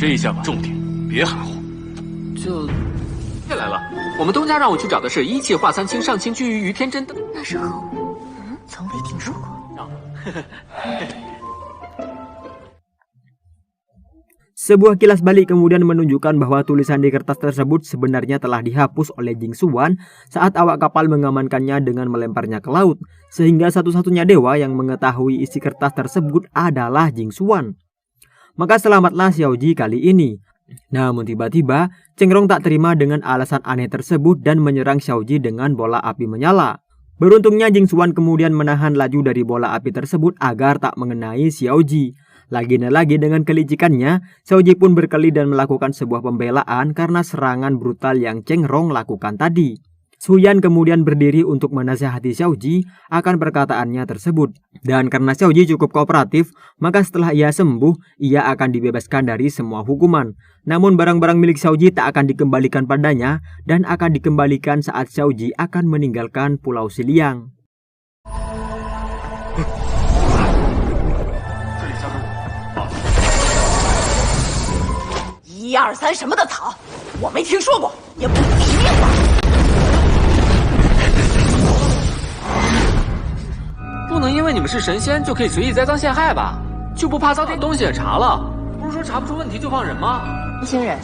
这一下吧，重点，别含糊。来了，我们东家让我去找的是一气化三清上清居于天真的。那是何物？从未听说过。Sebuah kilas balik kemudian menunjukkan bahwa tulisan di kertas tersebut sebenarnya telah dihapus oleh Jing Xuan saat awak kapal mengamankannya dengan melemparnya ke laut, sehingga satu-satunya dewa yang mengetahui isi kertas tersebut adalah Jing Xuan. Maka selamatlah Xiao Ji kali ini. Namun tiba-tiba, Cheng Rong tak terima dengan alasan aneh tersebut dan menyerang Xiao Ji dengan bola api menyala. Beruntungnya Jing Xuan kemudian menahan laju dari bola api tersebut agar tak mengenai Xiao Ji. Lagi-lagi dengan kelicikannya, Xiao Ji pun berkeli dan melakukan sebuah pembelaan karena serangan brutal yang Cheng Rong lakukan tadi. Su Yan kemudian berdiri untuk menasihati Xiao Ji akan perkataannya tersebut. Dan karena Xiao Ji cukup kooperatif, maka setelah ia sembuh, ia akan dibebaskan dari semua hukuman. Namun barang-barang milik Xiao Ji tak akan dikembalikan padanya dan akan dikembalikan saat Xiao Ji akan meninggalkan Pulau Xiliang. 1、2、3什么的草，我没听说过，也不是命吧？不能因为你们是神仙就可以随意栽赃陷害吧？就不怕遭天东西也查了？不是说查不出问题就放人吗？年轻人，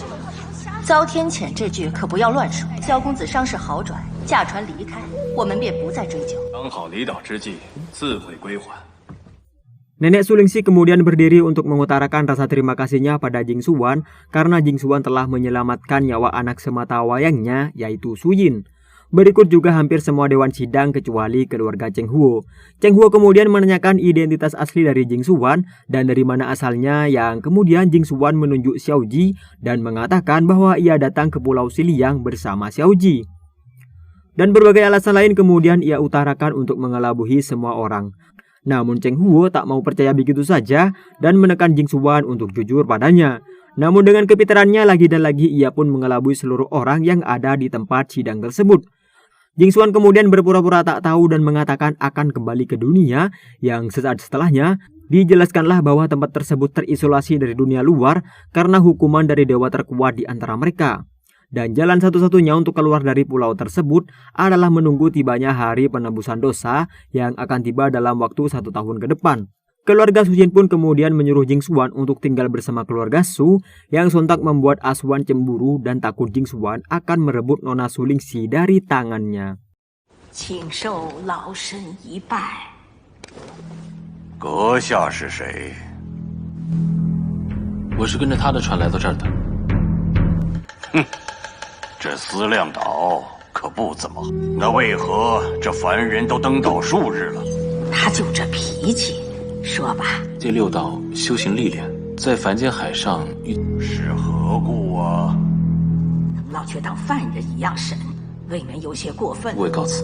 遭天谴这句可不要乱说。萧公子伤势好转，驾船离开，我们便不再追究。刚好离岛之际，自会归还。 Nenek Sulingsi kemudian berdiri untuk mengutarakan rasa terima kasihnya pada Jing Xuan karena Jing Xuan telah menyelamatkan nyawa anak semata wayangnya, yaitu Su Yin. Berikut juga hampir semua dewan sidang kecuali keluarga Cheng Huo. Cheng Huo kemudian menanyakan identitas asli dari Jing Xuan dan dari mana asalnya, yang kemudian Jing Xuan menunjuk Xiao Ji dan mengatakan bahwa ia datang ke Pulau Xiliang bersama Xiao Ji. Dan berbagai alasan lain kemudian ia utarakan untuk mengelabuhi semua orang. Namun Cheng Huo tak mau percaya begitu saja dan menekan Jing Xuan untuk jujur padanya. Namun dengan kepintarannya lagi dan lagi ia pun mengelabui seluruh orang yang ada di tempat sidang tersebut. Jing Xuan kemudian berpura-pura tak tahu dan mengatakan akan kembali ke dunia, yang sesaat setelahnya dijelaskanlah bahwa tempat tersebut terisolasi dari dunia luar karena hukuman dari dewa terkuat di antara mereka. Dan jalan satu-satunya untuk keluar dari pulau tersebut adalah menunggu tibanya hari penebusan dosa yang akan tiba dalam waktu 1 tahun ke depan. Keluarga Su Jin pun kemudian menyuruh Jing Xuan untuk tinggal bersama keluarga Su, yang sontak membuat Asuan cemburu dan takut Jing Xuan akan merebut Nona Sulingsi dari tangannya. 请受老身一拜。阁下是谁？我是跟着他的船来到这儿的。哼。 这思量岛可不怎么好，那为何这凡人都登岛数日了？他就这脾气，说吧。第6道修行历练，在凡间海上是何故啊？老却当犯人一样审，未免有些过分。我告辞。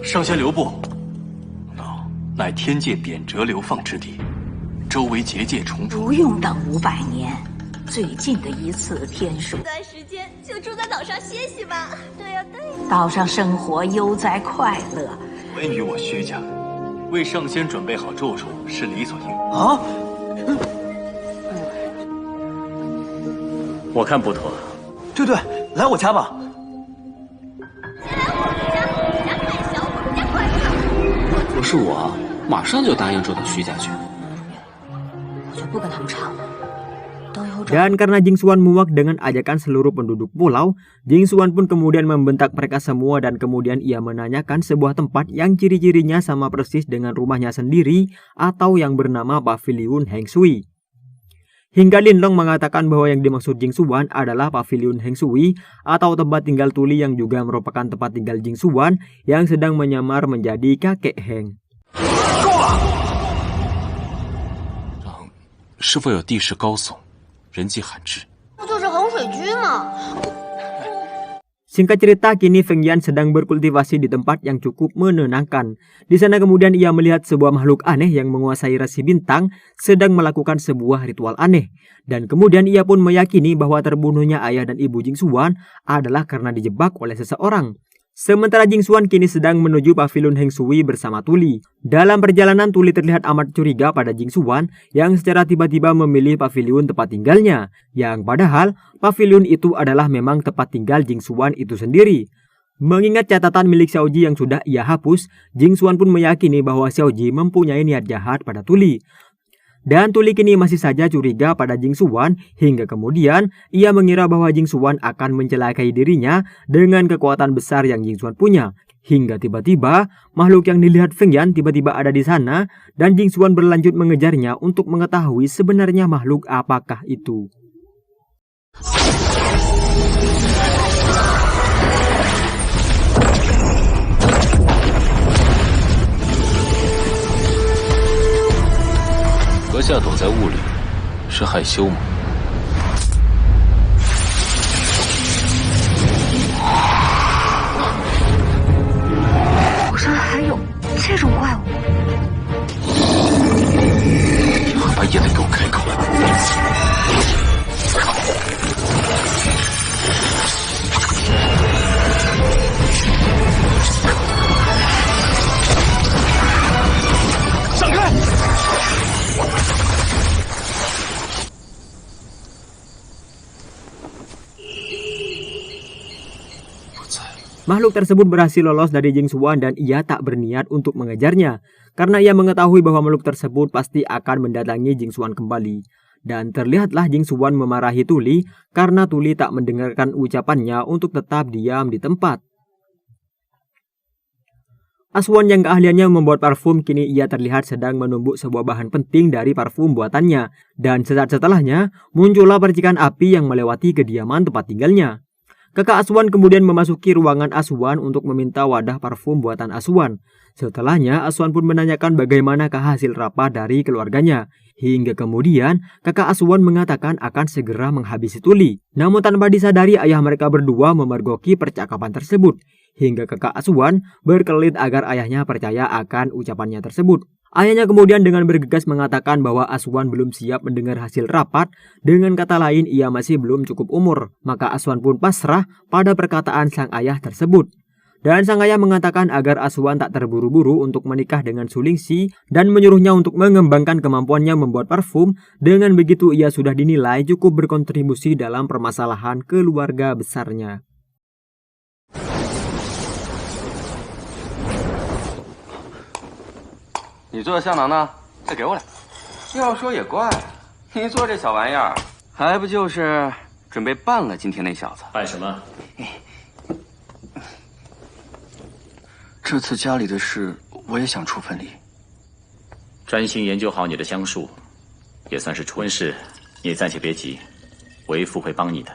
上仙留步，乃天界贬谪流放之地，周围结界重重。不用等500年。 最近的一次天数，这段时间就住在岛上歇息吧。对呀对呀，岛上生活悠哉快乐。文与我薛家为上仙准备好住处是理所应啊。我看不妥。对对，来我家吧。先来我们家，我家太小，我们家管不了。不是我，马上就答应住到徐家去。我就不跟他们唱了。 Dan karena Jing Xuan muak dengan ajakan seluruh penduduk pulau, Jing Xuan pun kemudian membentak mereka semua dan kemudian ia menanyakan sebuah tempat yang ciri-cirinya sama persis dengan rumahnya sendiri atau yang bernama Paviliun Heng Shui. Hingga Lin Long mengatakan bahwa yang dimaksud Jing Xuan adalah Paviliun Heng Shui atau tempat tinggal tuli yang juga merupakan tempat tinggal Jing Xuan yang sedang menyamar menjadi kakek Heng. 是否有地势高耸？ 人迹罕至，不就是衡水居吗？ Singkat cerita, kini Feng Yan sedang berkultivasi di tempat yang cukup menenangkan. Di sana kemudian ia melihat sebuah makhluk aneh yang menguasai rasi bintang sedang melakukan sebuah ritual aneh. Dan kemudian ia pun meyakini bahwa terbunuhnya ayah dan ibu Jing Xuan adalah karena dijebak oleh seseorang. Sementara Jingxuan kini sedang menuju paviliun Heng Shui bersama Tuli. Dalam perjalanan Tuli terlihat amat curiga pada Jingxuan yang secara tiba-tiba memilih paviliun tempat tinggalnya. Yang padahal paviliun itu adalah memang tempat tinggal Jingxuan itu sendiri. Mengingat catatan milik Xiaoji yang sudah ia hapus, Jingxuan pun meyakini bahwa Xiaoji mempunyai niat jahat pada Tuli. Dan Tuli kini masih saja curiga pada Jingxuan hingga kemudian ia mengira bahwa Jingxuan akan mencelakai dirinya dengan kekuatan besar yang Jingxuan punya. Hingga tiba-tiba makhluk yang dilihat Feng Yan tiba-tiba ada di sana dan Jingxuan berlanjut mengejarnya untuk mengetahui sebenarnya makhluk apakah itu.阁下躲在雾里，是害羞吗？岛上还有这种怪物？你害怕也得给我开口。闪开！ Makhluk tersebut berhasil lolos dari Jingxuan dan ia tak berniat untuk mengejarnya karena ia mengetahui bahwa makhluk tersebut pasti akan mendatangi Jingxuan kembali. Dan terlihatlah Jingxuan memarahi Tuli karena Tuli tak mendengarkan ucapannya untuk tetap diam di tempat. Asuan yang keahliannya membuat parfum kini ia terlihat sedang menumbuk sebuah bahan penting dari parfum buatannya. Dan sesaat setelahnya muncullah percikan api yang melewati kediaman tempat tinggalnya. Kakak Asuan kemudian memasuki ruangan Asuan untuk meminta wadah parfum buatan Asuan. Setelahnya Asuan pun menanyakan bagaimanakah hasil rapat dari keluarganya. Hingga kemudian kakak Asuan mengatakan akan segera menghabisi Tuli. Namun tanpa disadari ayah mereka berdua memergoki percakapan tersebut. Hingga kakak Asuan berkelit agar ayahnya percaya akan ucapannya tersebut. Ayahnya kemudian dengan bergegas mengatakan bahwa Asuan belum siap mendengar hasil rapat, dengan kata lain ia masih belum cukup umur. Maka Asuan pun pasrah pada perkataan sang ayah tersebut. Dan sang ayah mengatakan agar Asuan tak terburu-buru untuk menikah dengan Sulingxi dan menyuruhnya untuk mengembangkan kemampuannya membuat parfum. Dengan begitu ia sudah dinilai cukup berkontribusi dalam permasalahan keluarga besarnya. 你做的香囊呢？再给我俩。要说也怪，你做这小玩意儿，还不就是准备办了今天那小子？办什么？这次家里的事，我也想出份力。专心研究好你的香术，也算是出问事。你暂且别急，为父会帮你的。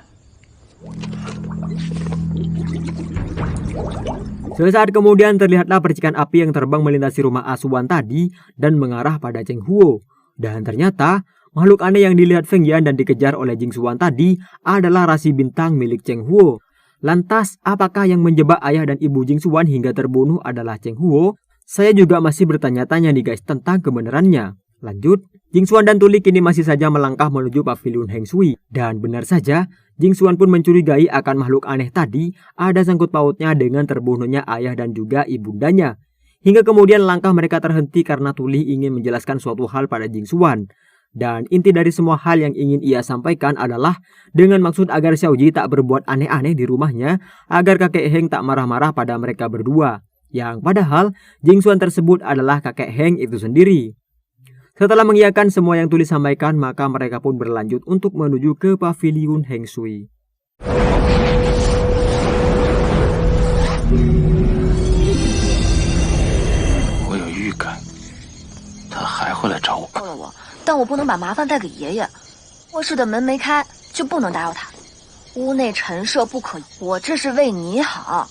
Sesaat kemudian terlihatlah percikan api yang terbang melintasi rumah Asuan tadi dan mengarah pada Cheng Huo. Dan ternyata makhluk aneh yang dilihat Feng Yan dan dikejar oleh Jingxuan tadi adalah rasi bintang milik Cheng Huo. Lantas apakah yang menjebak ayah dan ibu Jingxuan hingga terbunuh adalah Cheng Huo? Saya juga masih bertanya-tanya nih guys tentang kebenarannya. Lanjut, Jingxuan dan Tuli kini masih saja melangkah menuju paviliun Heng Shui. Dan benar saja, Jingxuan pun mencurigai akan makhluk aneh tadi ada sangkut pautnya dengan terbunuhnya ayah dan juga ibundanya. Hingga kemudian langkah mereka terhenti karena Tuli ingin menjelaskan suatu hal pada Jingxuan. Dan inti dari semua hal yang ingin ia sampaikan adalah dengan maksud agar Xiaoji tak berbuat aneh-aneh di rumahnya agar kakek Heng tak marah-marah pada mereka berdua. Yang padahal Jingxuan tersebut adalah kakek Heng itu sendiri. Setelah mengiyakan semua yang Tuli sampaikan, maka mereka pun berlanjut untuk menuju ke paviliun Heng Shui.我有预感，他还会来找我。救了我，但我不能把麻烦带给爷爷。卧室的门没开，就不能打扰他。屋内陈设不可以，我这是为你好，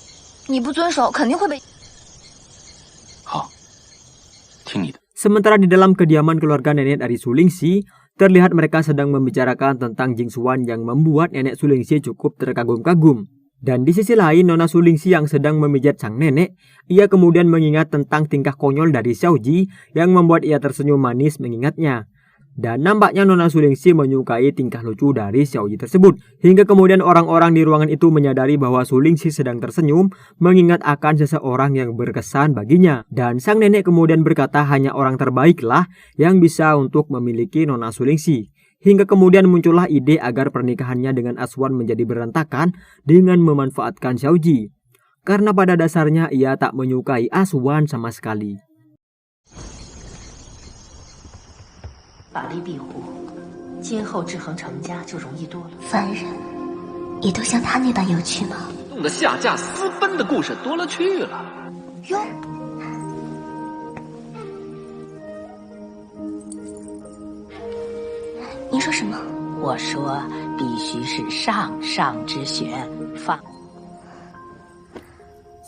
你不遵守肯定会被。好，听你的。 Sementara di dalam kediaman keluarga nenek dari Sulingxi, terlihat mereka sedang membicarakan tentang Jingxuan yang membuat nenek Sulingxi cukup terkagum-kagum. Dan di sisi lain, Nona Sulingxi yang sedang memijat sang nenek, ia kemudian mengingat tentang tingkah konyol dari Xiaoji yang membuat ia tersenyum manis mengingatnya. Dan nampaknya Nona Sulingsi menyukai tingkah lucu dari Xiaoyi tersebut. Hingga kemudian orang-orang di ruangan itu menyadari bahwa Sulingsi sedang tersenyum mengingat akan seseorang yang berkesan baginya. Dan sang nenek kemudian berkata hanya orang terbaiklah yang bisa untuk memiliki Nona Sulingsi. Hingga kemudian muncullah ide agar pernikahannya dengan Aswan menjadi berantakan dengan memanfaatkan Xiaoji. Karena pada dasarnya ia tak menyukai Aswan sama sekali. 法力庇护，今后制衡成家就容易多了。凡人也都像他那般有趣吗？弄得下嫁私奔的故事多了去了。哟，你说什么？我说必须是上上之选，放。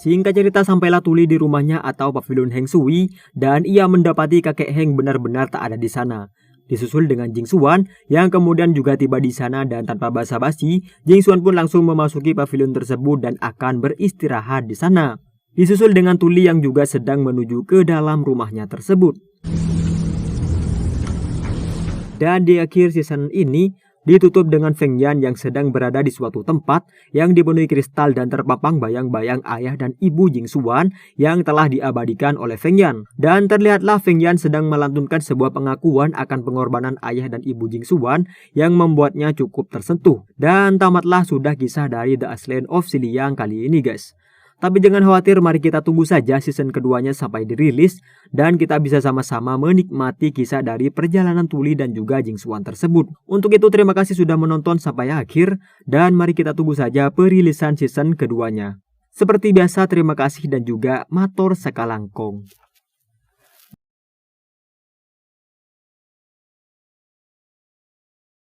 Singkat cerita sampailah Tuli di rumahnya atau pavilion Heng Sui dan ia mendapati kakek Heng benar-benar tak ada di sana. Disusul dengan Jing Xuan yang kemudian juga tiba di sana dan tanpa basa-basi, Jing Xuan pun langsung memasuki pavilion tersebut dan akan beristirahat di sana. Disusul dengan Tuli yang juga sedang menuju ke dalam rumahnya tersebut. Dan di akhir season ini ditutup dengan Feng Yan yang sedang berada di suatu tempat yang dipenuhi kristal dan terpapang bayang-bayang ayah dan ibu Jing Xuan yang telah diabadikan oleh Feng Yan. Dan terlihatlah Feng Yan sedang melantunkan sebuah pengakuan akan pengorbanan ayah dan ibu Jing Xuan yang membuatnya cukup tersentuh. Dan tamatlah sudah kisah dari The Aslan of Xiliang kali ini guys. Tapi jangan khawatir, mari kita tunggu saja season keduanya sampai dirilis dan kita bisa sama-sama menikmati kisah dari perjalanan Tuli dan juga Jing Xuan tersebut. Untuk itu terima kasih sudah menonton sampai akhir dan mari kita tunggu saja perilisan season keduanya. Seperti biasa terima kasih dan juga matur sakalangkong.